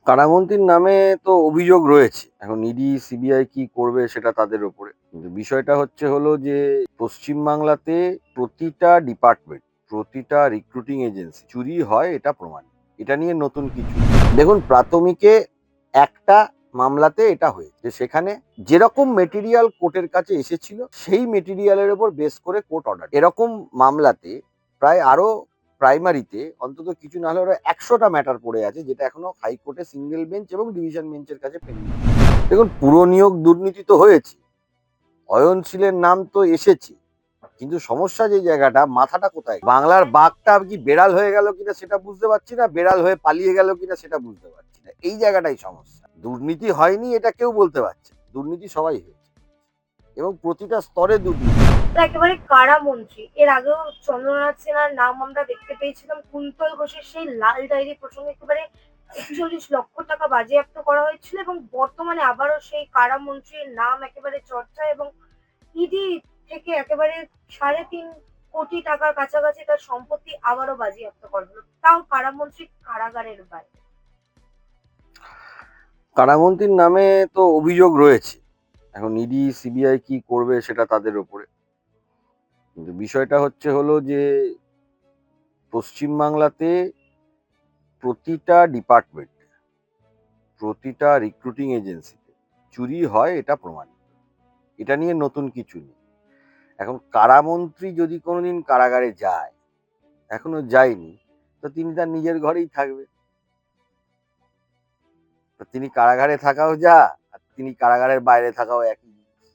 কারামন্ত্রীর নামে তো অভিযোগ রয়েছে। এখন ইডি, সিবিআই কি করবে সেটা তাদের ওপরে। কিন্তু বিষয়টা হলো যে পশ্চিমবাংলাতে প্রতিটা ডিপার্টমেন্ট, প্রতিটা রিক্রুটিং এজেন্সি চুরি হয় এটা প্রমাণ। এটা নিয়ে নতুন কিছু না। দেখুন প্রাথমিকে একটা মামলাতে এটা হয়েছে যে সেখানে যেরকম মেটেরিয়াল কোর্টের কাছে এসেছিল সেই মেটেরিয়ালের উপর বেস করে কোর্ট অর্ডার। এরকম মামলাতে প্রায় আরো প্রাইমারিতে অন্তত কিছু না হলে ওরা 100টা ম্যাটার পড়ে আছে, যেটা এখনো হাইকোর্টে সিঙ্গেল বেঞ্চ এবং ডিভিশন বেঞ্চের কাছে পেন্ডিং। দেখুন পুরো নিয়োগ দুর্নীতি তো হয়েছে, অয়নশীলের নাম তো এসেছে, কিন্তু সমস্যা যে জায়গাটা, মাথাটা কোথায়? বাংলার বাঘটা কি বেড়াল হয়ে গেল কিনা সেটা বুঝতে পারছি না, বেড়াল হয়ে পালিয়ে গেল কিনা সেটা বুঝতে পারছি না। এই জায়গাটাই সমস্যা। দুর্নীতি হয়নি এটা কেউ বলতে পারছে, দুর্নীতি সবাই হয়েছে এবং প্রতিটা স্তরে দুর্নীতি। একেবারে কারা মন্ত্রী, এর আগেও চন্দ্রনাথ সেনার নাম আমরা দেখতে পেয়েছিলাম। কুন্তল ঘোষের সেই লাল ডায়েরি প্রসঙ্গে একেবারে 41 লক্ষ টাকা বাজেয়াপ্ত করা হয়েছিল, এবং বর্তমানে আবারও সেই কারা মন্ত্রীর নাম একেবারে চর্চা, এবং ইডি থেকে একেবারে 3.5 কোটি টাকার কাছাকাছি তার সম্পত্তি আবারও বাজেয়াপ্ত করা হলো, তাও কারামন্ত্রী কারাগারের বাইরে। কারামন্ত্রীর নামে তো অভিযোগ রয়েছে। এখন ইডি, সিবিআই কি করবে সেটা তাদের ওপরে। কিন্তু বিষয়টা হলো যে পশ্চিমবাংলাতে প্রতিটা ডিপার্টমেন্ট, প্রতিটা রিক্রুটিং এজেন্সিতে চুরি হয় এটা প্রমাণিত। এটা নিয়ে নতুন কিছু নেই। এখন কারামন্ত্রী যদি কোনোদিন কারাগারে যায়, এখনো যায়নি, তো তিনি তার নিজের ঘরেই থাকবে। তো তিনি কারাগারে থাকাও যা, আর তিনি কারাগারের বাইরে থাকাও একই জিনিস।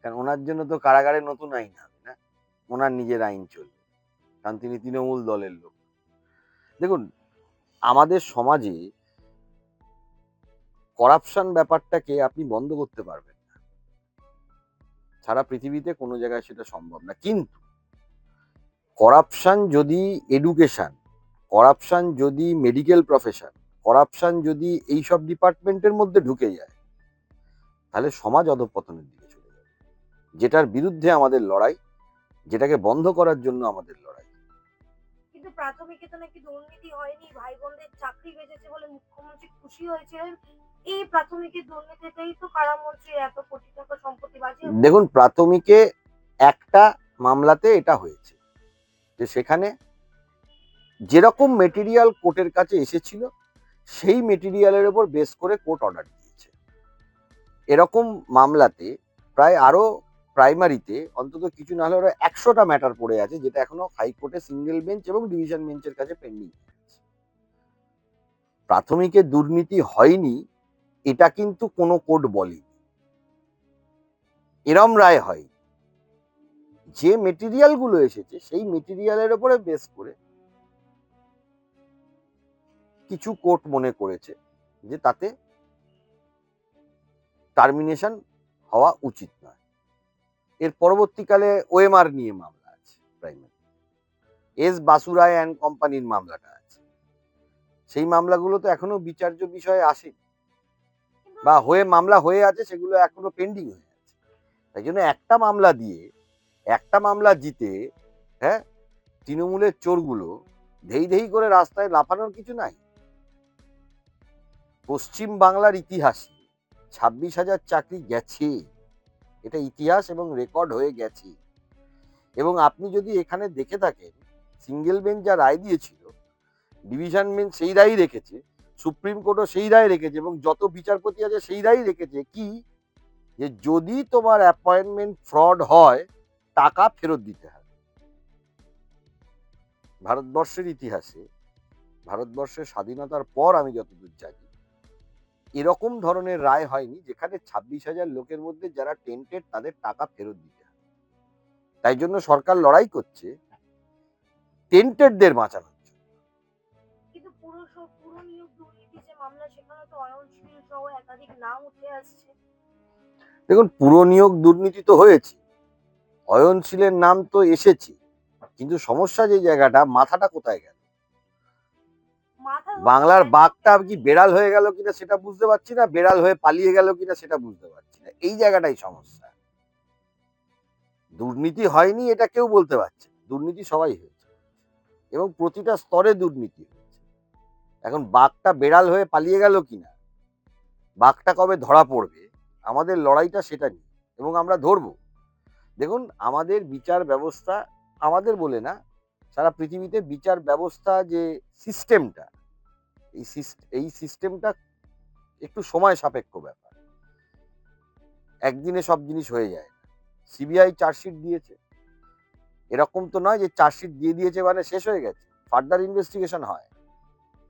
কারণ ওনার জন্য তো কারাগারে নতুন আইন হবে না, ওনার নিজের আইন চলবে, কারণ তিনি তৃণমূল দলের লোক। দেখুন আমাদের সমাজে করাপশন ব্যাপারটাকে আপনি বন্ধ করতে পারবেন না, সারা পৃথিবীতে কোনো জায়গায় সেটা সম্ভব না। কিন্তু করাপশন যদি এডুকেশন, করাপশন যদি মেডিকেল প্রফেশন, করাপশন যদি এইসব ডিপার্টমেন্টের মধ্যে ঢুকে যায়, তাহলে সমাজ অধঃপতনের দিকে চলে যাবে, যেটার বিরুদ্ধে আমাদের লড়াই, যেটাকে বন্ধ করার জন্য আমাদের লড়াই। কিন্তু প্রাথমিকে তো নাকি দুর্নীতি হয়নি, ভাই বোনদের চাকরি বেঁচেছে বলে মুখ্যমন্ত্রী খুশি হয়েছিলেন। এই প্রাথমিকের দুর্নীতিতেই তো কারামন্ত্রীর এত কোটি টাকা সম্পত্তি বাজেয়াপ্ত। দেখুন প্রাথমিকে একটা মামলাতে এটা হয়েছে যে সেখানে যেরকম মেটেরিয়াল কোর্টের কাছে এসেছিল সেই মেটেরিয়ালের উপর বেস করে কোর্ট অর্ডার দিয়েছে। এরকম মামলাতে প্রায় আরো প্রাইমারিতে অন্তত কিছু না হলে ওরা 100টা ম্যাটার পড়ে আছে, যেটা এখনো হাইকোর্টে সিঙ্গেল বেঞ্চ এবং ডিভিশন বেঞ্চের কাছে পেন্ডিং। প্রাথমিকে দুর্নীতি হয়নি এটা কিন্তু কোনো কোর্ট বলেনি, এরম রায় হয়। যে মেটেরিয়াল গুলো এসেছে সেই মেটেরিয়ালের উপরে বেস করে কিছু কোর্ট মনে করেছে যে তাতে টার্মিনেশন হওয়া উচিত নয়। এর পরবর্তীকালে ওএমআর নিয়ে মামলা আছে, প্রাইমারি এস বাসুরায় অ্যান্ড কোম্পানির মামলাটা আছে। সেই মামলাগুলো তো এখনো বিচার্য বিষয়ে আসেনি, বা মামলা হয়ে আছে, সেগুলো এখনো পেন্ডিং হয়ে আছে। তাই জন্য একটা মামলা দিয়ে, একটা মামলা জিতে, হ্যাঁ, তৃণমূলের চোরগুলো ধেই ধেই করে রাস্তায় লাফানোর কিছু নাই। পশ্চিম বাংলার ইতিহাসে 26,000 চাকরি গেছে, এটা ইতিহাস এবং রেকর্ড হয়ে গেছে। এবং আপনি যদি এখানে দেখে থাকেন, সিঙ্গেল বেঞ্চ যা রায় দিয়েছিল, ডিভিশন বেঞ্চ সেই রায় রেখেছে, সুপ্রিম কোর্টও সেই রায় রেখেছে, এবং যত বিচারপতি আছে সেই রায় রেখেছে কি, যে যদি তোমার অ্যাপয়েন্টমেন্ট ফ্রড হয় টাকা ফেরত দিতে হবে। ভারতবর্ষের ইতিহাসে, ভারতবর্ষের স্বাধীনতার পর আমি যতদূর জানি, এরকম ধরনের রায় হয়নি যেখানে 26,000 লোকের মধ্যে যারা টেন্টেড তাদের টাকা ফেরত দিতে হবে। তাই জন্য সরকার লড়াই করছে টেন্টেডদের বাঁচানোর জন্য। কিন্তু পুরো নিয়োগ দুর্নীতি যে মামলা, সেখানে তো অয়নশীল সহ একাধিক নাম উঠে আসছে। দেখুন পুরো নিয়োগ দুর্নীতি তো হয়েছে, অয়নশীলের নাম তো এসেছে, কিন্তু সমস্যা যে জায়গাটা, মাথাটা কোথায় গেল? বাংলার বাঘটা কি বেড়াল হয়ে গেল কিনা সেটা বুঝতে পারছি না, বেড়াল হয়ে পালিয়ে গেল কিনা সেটা বুঝতে পারছি না। এই জায়গাটাই সমস্যা। দুর্নীতি হয়নি এটা কেউ বলতে পারছে না, দুর্নীতি সবাই হয়েছে এবং প্রতিটা স্তরে দুর্নীতি হয়েছে। এখন বাঘটা বেড়াল হয়ে পালিয়ে গেল কিনা, বাঘটা কবে ধরা পড়বে, আমাদের লড়াইটা সেটা নিয়ে, এবং আমরা ধরবো। দেখুন, আমাদের বিচার ব্যবস্থা, আমাদের বলে না, সারা পৃথিবীতে বিচার ব্যবস্থা যে সিস্টেমটা, এই সিস্টেমটা একটু সময় সাপেক্ষ ব্যাপার, একদিনে সব জিনিস হয়ে যায় না। সিবিআই চার্জশিট দিয়েছে, এরকম তো নয় যে চার্জশিট দিয়ে দিয়েছে মানে শেষ হয়ে গেছে, ফার্দার ইনভেস্টিগেশন হয়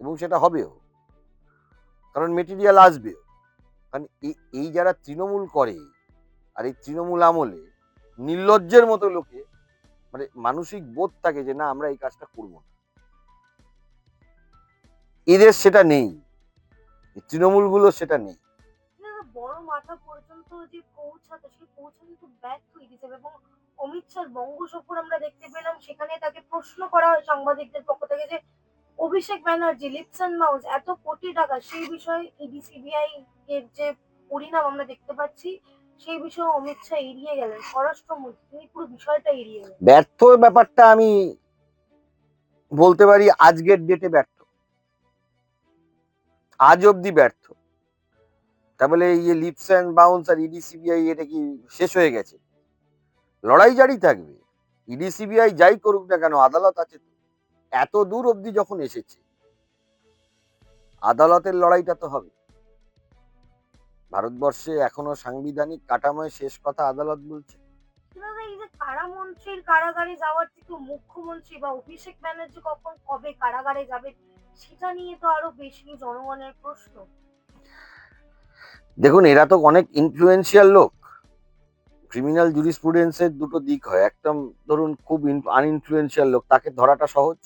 এবং সেটা হবেও, কারণ মেটেরিয়াল আসবেও। কারণ এই যারা তৃণমূল করে, আর এই তৃণমূল আমলে নির্লজ্জের মতো লোকে, মানে মানসিক বোধ থাকে যে না আমরা এই কাজটা করব না, এদের সেটা নেই, তৃণমূলগুলো সেটা নেই। বড় মাথা পর্যন্ত যে পৌঁছাতে, সেই পৌঁছাতে তো ব্যর্থ হয়ে গেছে। এবং অমিত শাহর বঙ্গ সফর আমরা দেখতে পেলাম, সেখানে তাকে প্রশ্ন করা হয় সাংবাদিকদের পক্ষ থেকে যে Abhishek Banerjee lips and mounts এত কোটি টাকা, সেই বিষয়ে ইডি সিবিআই এর যে পরিণাম আমরা দেখতে পাচ্ছি, সেই বিষয়ে অমিত শাহ এড়িয়ে গেলেন, স্বরাষ্ট্রমন্ত্রী তিনি পুরো বিষয়টা এড়িয়ে গেলেন। ব্যর্থ ব্যাপারটা আমি বলতে পারি আজকের ডেটে ব্যর্থ, আজ অব্দি ব্যর্থ। তাহলে এই যে লিপস অ্যান্ড বাউন্স আর ইডি সিবিআই এটা কি শেষ হয়ে গেছে? লড়াই জারি থাকবে, ইডি সিবিআই যাই করুক না কেন, আদালত আছে তো। এত দূর অব্দি যখন এসেছে, আদালতের লড়াইটা তো হবে। ভারতবর্ষে এখনো সাংবিধানিক কাঠামোয় শেষ কথা আদালত বলছে। দাদা, এই যে কারামন্ত্রীর কারাগারে যাওয়ার থেকে মুখ্যমন্ত্রী বা অভিষেক ব্যানার্জি কবে কারাগারে যাবে, সেটা নিয়ে তো আরো বেশি জনগণের প্রশ্ন। দেখুন, এরা তো অনেক ইনফ্লুয়েন্সিয়াল লোক। ক্রিমিনাল জুরিসপ্রুডেন্সের দুটো দিক হয়, একদম ধরুন খুব আনইনফ্লুয়েন্সিয়াল লোক, তাকে ধরাটা সহজ।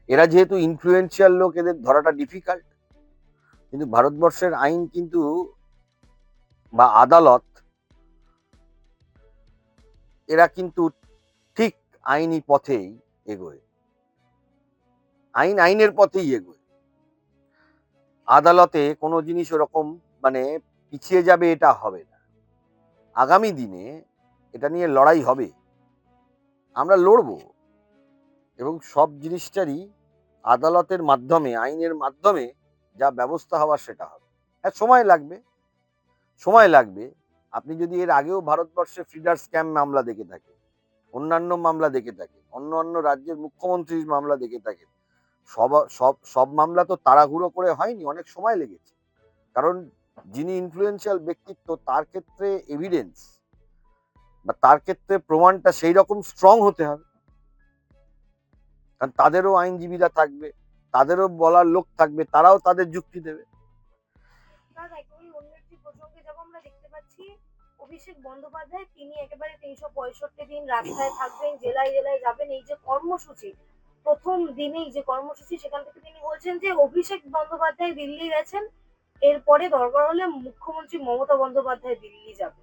এরা যেহেতু ইনফ্লুয়েন্সিয়াল লোক, এদের ধরাটা ডিফিকাল্ট। কিন্তু ভারতবর্ষের আইন কিন্তু, বা আদালত, এরা কিন্তু ঠিক আইনি পথেই এগোয়, আইনের পথেই এগোয়। আদালতে কোনো জিনিস ওরকম মানে পিছিয়ে যাবে এটা হবে না। আগামী দিনে এটা নিয়ে লড়াই হবে, আমরা লড়বো, এবং সব জিনিসটারই আদালতের মাধ্যমে, আইনের মাধ্যমে যা ব্যবস্থা হওয়ার সেটা হবে। হ্যাঁ, সময় লাগবে, সময় লাগবে। আপনি যদি এর আগেও ভারতবর্ষে ফিডার স্ক্যাম মামলা দেখে থাকেন, অন্যান্য মামলা দেখে থাকেন, অন্য অন্য রাজ্যের মুখ্যমন্ত্রীর মামলা দেখে থাকেন, সব সব সব মামলা তো তাড়াহুড়ো করে হয়নি, অনেক সময় লেগেছে। কারণ যিনি ইনফ্লুয়েন্সিয়াল ব্যক্তিত্ব, তার ক্ষেত্রে এভিডেন্স বা তার ক্ষেত্রে প্রমাণটা সেই রকম স্ট্রং হতে হবে, কারণ তাদেরও আইনজীবীরা থাকবে, তাদেরও বলার লোক থাকবে, তারাও তাদের যুক্তি দেবে। দাদা, একেবারে অন্য একটি প্রসঙ্গে যাব, আমরা দেখতে পাচ্ছি অভিষেক বন্দ্যোপাধ্যায় তিনি একেবারে ৩৬৫ দিন রাস্তায় থাকবেন, জেলায় জেলায় যাবেন। এই যে কর্মসূচি, প্রথম দিনেই যে কর্মসূচি, সেখান থেকে তিনি বলছেন যে অভিষেক বন্দ্যোপাধ্যায় দিল্লি গেছেন, এরপরে দরকার হলে মুখ্যমন্ত্রী মমতা বন্দ্যোপাধ্যায় দিল্লি যাবে।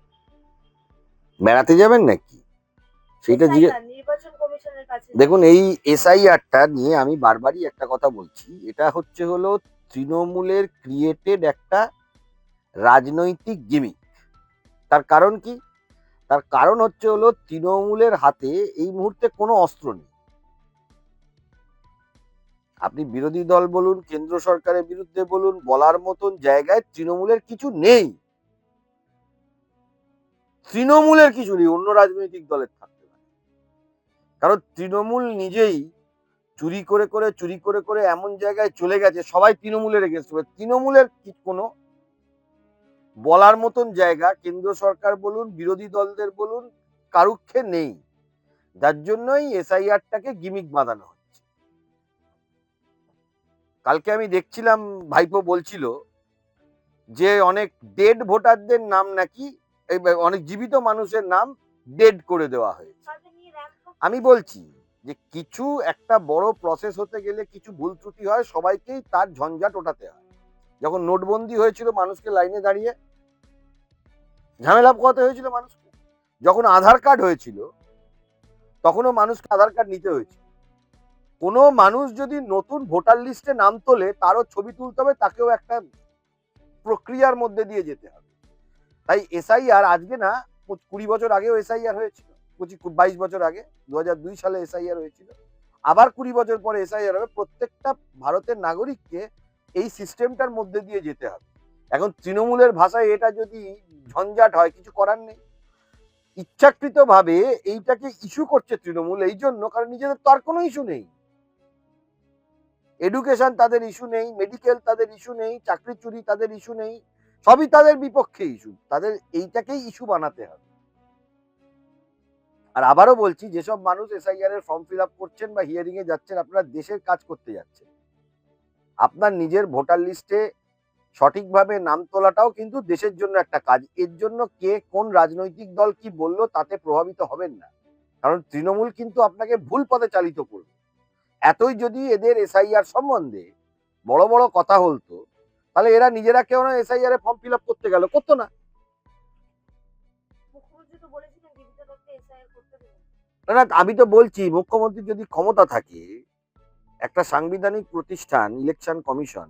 বেড়াতে যাবেন নাকি সেটা নির্বাচন কমিশনের কাছে। দেখুন, এই এসআইআরটা নিয়ে আমি বারবারই একটা কথা বলছি, এটা হচ্ছে হলো তৃণমূলের ক্রিয়েটেড একটা রাজনৈতিক গিমিক। তার কারণ কি? তার কারণ হচ্ছে হলো তৃণমূলের হাতে এই মুহূর্তে কোনো অস্ত্র নেই। আপনি বিরোধী দল বলুন, কেন্দ্র সরকারের বিরুদ্ধে বলুন, বলার মতন জায়গায় তৃণমূলের কিছু নেই, তৃণমূলের কিছু নেই, অন্য রাজনৈতিক দলের থাকতে পারে। কারণ তৃণমূল নিজেই চুরি করে করে এমন জায়গায় চলে গেছে, সবাই তৃণমূলের এগেন্স্ট হবে। তৃণমূলের কোনো বলার মতন জায়গা কেন্দ্র সরকার বলুন, বিরোধী দলদের বলুন, কারুক্ষে নেই। যার জন্যই এসআইআরটাকে গিমিক বাঁধানো হচ্ছে। কালকে আমি দেখছিলাম, ভাইপো বলছিল যে অনেক ডেড ভোটারদের নাম নাকি, অনেক জীবিত মানুষের নাম ডেড করে দেওয়া হয়েছে। আমি বলছি যে কিছু একটা বড় প্রসেস হতে গেলে কিছু ভুল ত্রুটি হয়, সবাইকেই তার ঝঞ্ঝাট ওঠাতে হয়। যখন নোটবন্দি হয়েছিল, মানুষকে লাইনে দাঁড়িয়ে ঝামেলা পোহাতে হয়েছিল মানুষকে। যখন আধার কার্ড হয়েছিল, তখনও মানুষকে আধার কার্ড নিতে হয়েছিল। কোনো মানুষ যদি নতুন ভোটার লিস্টে নাম তোলে, তারও ছবি তুলতে হবে, তাকেও একটা প্রক্রিয়ার মধ্যে দিয়ে যেতে হবে। তাই এসআইআর আজকে না, 20 বছর আগেও এসআইআর হয়েছিল, 22 বছর আগে 2002 সালে এসআইআর হয়েছিল। আবার 20 বছর পরে এসআইআর হবে, প্রত্যেকটা ভারতের নাগরিককে এই সিস্টেমটার মধ্যে দিয়ে যেতে হবে। এখন তৃণমূলের ভাষায় এটা যদি ঝঞ্ঝাট হয়, কিছু করার নেই। ইচ্ছাকৃতভাবে এইটাকে ইস্যু করছে তৃণমূল এই জন্য, কারণ নিজেদের তো আর কোনো ইস্যু নেই। এডুকেশন তাদের ইস্যু নেই, মেডিকেল তাদের ইস্যু নেই, চাকরি চুরি তাদের ইস্যু নেই, সবই তাদের বিপক্ষে ইস্যু। তাদের এইটাকেই ইস্যু বানাতে হবে। আর আবারও বলছি, যেসব মানুষ এসআইআর এর ফর্ম ফিল আপ করছেন বা হিয়ারিং এ যাচ্ছেন, আপনারা দেশের কাজ করতে যাচ্ছেন। আপনার নিজের ভোটার লিস্টে সঠিকভাবে নাম তোলাটাও কিন্তু দেশের জন্য একটা কাজ। এর জন্য কে কোন রাজনৈতিক দল কি বললো তাতে প্রভাবিত হবেন না, কারণ তৃণমূল কিন্তু আপনাকে ভুল পথে চালিত করবে। এতই যদি এদের এসআইআর সম্বন্ধে বড় বড় কথা হলতো, তাহলে এরা নিজেরা কেউ না এসআইআর এ ফর্ম ফিল আপ করতে গেল, করতো না। মুখ্যমন্ত্রী তো বলেছিলেন জীবিত থাকতে এসআইআর করতে দেবেন। না, আমি তো বলছি, মুখ্যমন্ত্রীর যদি ক্ষমতা থাকে, একটা সাংবিধানিক প্রতিষ্ঠান ইলেকশন কমিশন,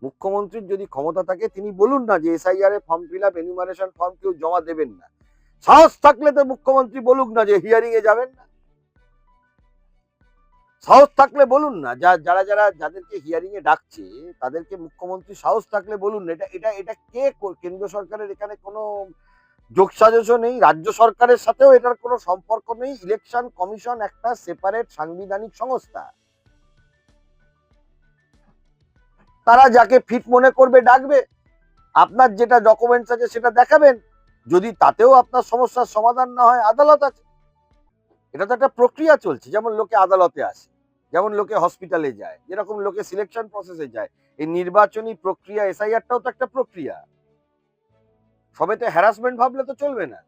মুখ্যমন্ত্রীর যদি ক্ষমতা থাকে, তিনি বলুন না যে এসআইআর এ form fill up, enumeration form কেউ জমা দেবেন না। সাহস থাকলে তো মুখ্যমন্ত্রী বলুক না যে হিয়ারিং এ যাবেন না। সাহস থাকলে বলুন না, যারা যারা যাদেরকে হিয়ারিং এ ডাকছে তাদেরকে মুখ্যমন্ত্রী সাহস থাকলে বলুন না। এটা এটা এটা কে কেন্দ্র সরকারের এখানে কোনো যোগসাজশও নেই, রাজ্য সরকারের সাথেও এটার কোনো সম্পর্ক নেই। ইলেকশন কমিশন একটা সেপারেট সাংবিধানিক সংস্থা। তারা যাকে ফিট মনে করবে ডাকবে, আপনার যেটা ডকুমেন্টস আছে সেটা দেখাবেন। যদি তাতেও আপনার সমস্যার সমাধান না হয়, আদালত আছে। এটা তো একটা প্রক্রিয়া চলছে। যেমন লোকে আদালতে আসে, যেমন লোকে হসপিটালে যায়, যেরকম লোকে সিলেকশন প্রসেসে যায়, এই নির্বাচনী প্রক্রিয়া এসআইআরটাও তো একটা প্রক্রিয়া। সবে তো হ্যারাসমেন্ট ভাবলে তো চলবে না।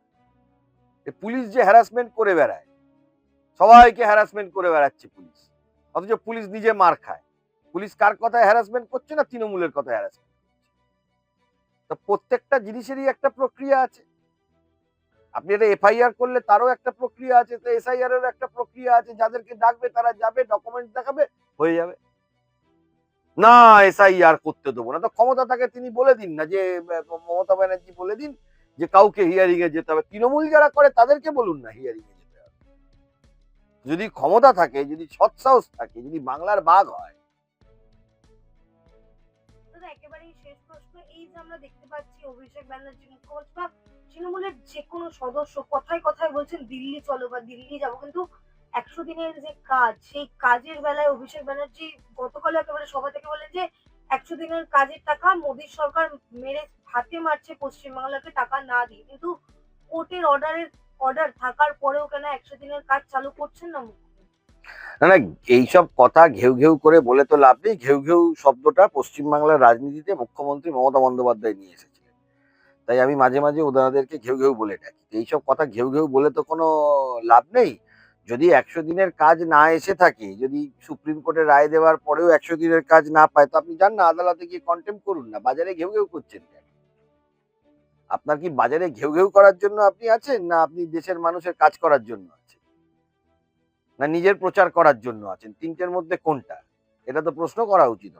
পুলিশ যে হ্যারাসমেন্ট করে বেড়ায়, সবাইকে হ্যারাসমেন্ট করে বেড়াচ্ছে পুলিশ, অথচ পুলিশ নিজে মার খায়। পুলিশ কার কথায় হ্যারাসমেন্ট করছে না, তৃণমূলের কথায় হ্যারাসমেন্ট। তো প্রত্যেকটা জিনিসেরই একটা প্রক্রিয়া আছে। আপনি এটা এফআইআর করলে তারও একটা প্রক্রিয়া আছে, তো এসআইআর এর একটা প্রক্রিয়া আছে। যাদেরকে ডাকবে তারা যাবে, ডকুমেন্ট দেখাবে, হয়ে যাবে। না, এসআইআর করতে দেবো না, তো ক্ষমতা থাকে তিনি বলে দিন না যে মমতা ব্যানার্জি বলে দিন যে কাউকে হিয়ারিং এ যেতে হবে। তৃণমূল যারা করে তাদেরকে বলুন না হিয়ারিং এ যেতে হবে। যদি ক্ষমতা থাকে, যদি সৎসাহস থাকে, যদি বাংলার বাঘ হয়। দাদা একেবারেই শেষ প্রশ্ন, এই যে আমরা দেখতে পাচ্ছি অভিষেক ব্যানার্জি মুখ্যমন্ত্রী বা তৃণমূলের যে কোনো সদস্য কথায় কথায় বলছেন দিল্লি চলো বা দিল্লি যাবো, কিন্তু 100 দিনের যে কাজ, সেই কাজের বেলায় অভিষেক ব্যানার্জি গতকাল একেবারে সভা থেকে বলেন যে 100 দিনের কাজের টাকা মোদী সরকার মেরে হাতে মারছে পশ্চিমবাংলাকে টাকা না দিয়ে, কিন্তু কোর্টের অর্ডার থাকার পরেও কেন 100 দিনের কাজ চালু করছেন না মুখ্যমন্ত্রী? না না, এইসব কথা ঘেউ ঘেউ করে বলে তো লাভ নেই। ঘেউ ঘেউ শব্দটা পশ্চিমবাংলার রাজনীতিতে মুখ্যমন্ত্রী মমতা বন্দ্যোপাধ্যায় নিয়ে এসেছিলেন। তাই আমি মাঝে মাঝে ওনাদেরকে ঘেউ ঘেউ বলে ডাকি। এইসব কথা ঘেউ ঘেউ বলে তো কোনো লাভ নেই। যদি 100 দিনের কাজ না এসে থাকে, যদি সুপ্রিম কোর্টের রায় দেওয়ার পরেও 100 দিনের কাজ না পায়, তো আপনি যান না আদালতে গিয়ে কন্টেম্প করুন না। বাজারে ঘেউ ঘেউ করছেন কেন? আপনার কি বাজারে ঘেউ ঘেউ করার জন্য আপনি আছেন, না আপনি দেশের মানুষের কাজ করার জন্য আছেন, না নিজের প্রচার করার জন্য আছেন? তিনটের মধ্যে কোনটা? এটা তো প্রশ্ন করা উচিত।